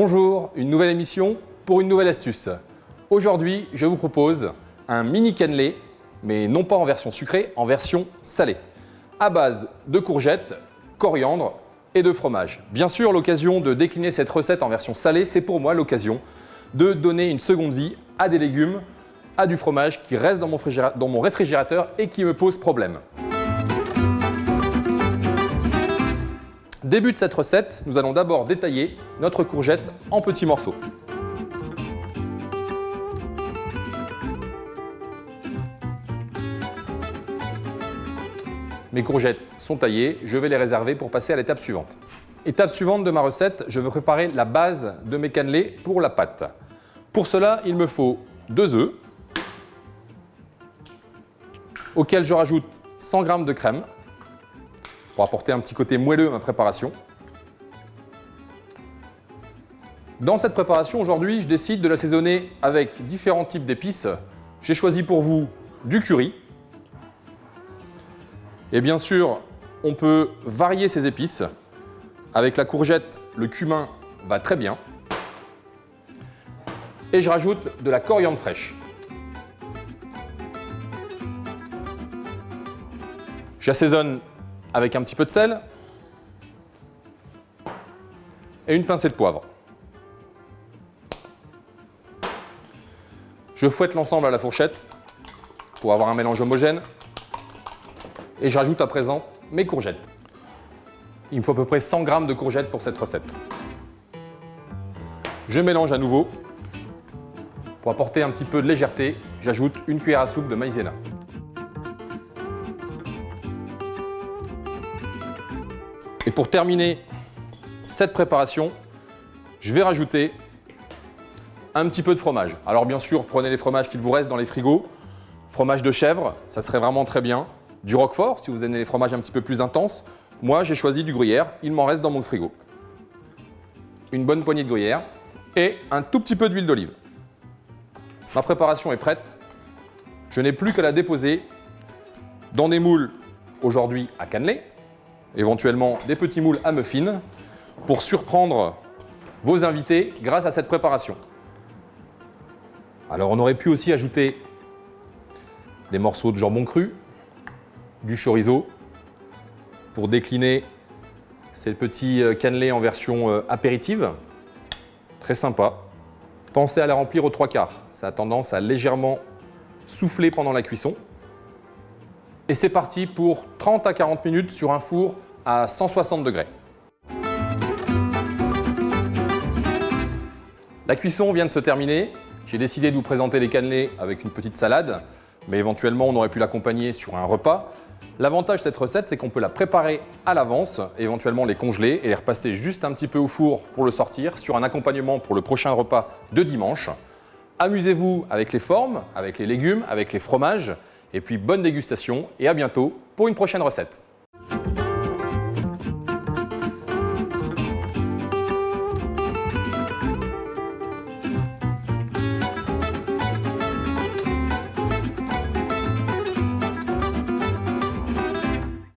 Bonjour, une nouvelle émission pour une nouvelle astuce. Aujourd'hui, je vous propose un mini cannelé, mais non pas en version sucrée, en version salée, à base de courgettes, coriandre et de fromage. Bien sûr, l'occasion de décliner cette recette en version salée, c'est pour moi l'occasion de donner une seconde vie à des légumes, à du fromage qui reste dans mon réfrigérateur et qui me pose problème. Début de cette recette, nous allons d'abord détailler notre courgette en petits morceaux. Mes courgettes sont taillées, je vais les réserver pour passer à l'étape suivante. Étape suivante de ma recette, je vais préparer la base de mes cannelés pour la pâte. Pour cela, il me faut 2 œufs, auxquels je rajoute 100 g de crème, pour apporter un petit côté moelleux à ma préparation. Dans cette préparation, aujourd'hui, je décide de l'assaisonner avec différents types d'épices. J'ai choisi pour vous du curry. Et bien sûr, on peut varier ces épices. Avec la courgette, le cumin va très bien. Et je rajoute de la coriandre fraîche. J'assaisonne avec un petit peu de sel et une pincée de poivre. Je fouette l'ensemble à la fourchette pour avoir un mélange homogène et je rajoute à présent mes courgettes. Il me faut à peu près 100 g de courgettes pour cette recette. Je mélange à nouveau. Pour apporter un petit peu de légèreté, j'ajoute une cuillère à soupe de maïzena. Et pour terminer cette préparation, je vais rajouter un petit peu de fromage. Alors bien sûr, prenez les fromages qu'il vous reste dans les frigos. Fromage de chèvre, ça serait vraiment très bien. Du roquefort, si vous aimez les fromages un petit peu plus intenses. Moi, j'ai choisi du gruyère, il m'en reste dans mon frigo. Une bonne poignée de gruyère et un tout petit peu d'huile d'olive. Ma préparation est prête. Je n'ai plus qu'à la déposer dans des moules, aujourd'hui à cannelé, éventuellement des petits moules à muffins, pour surprendre vos invités grâce à cette préparation. Alors on aurait pu aussi ajouter des morceaux de jambon cru, du chorizo, pour décliner ces petits cannelés en version apéritive. Très sympa. Pensez à la remplir aux 3/4. Ça a tendance à légèrement souffler pendant la cuisson. Et c'est parti pour 30 à 40 minutes sur un four à 160 degrés. La cuisson vient de se terminer. J'ai décidé de vous présenter les cannelés avec une petite salade, mais éventuellement on aurait pu l'accompagner sur un repas. L'avantage de cette recette, c'est qu'on peut la préparer à l'avance, éventuellement les congeler et les repasser juste un petit peu au four pour le sortir sur un accompagnement pour le prochain repas de dimanche. Amusez-vous avec les formes, avec les légumes, avec les fromages, et puis bonne dégustation et à bientôt pour une prochaine recette.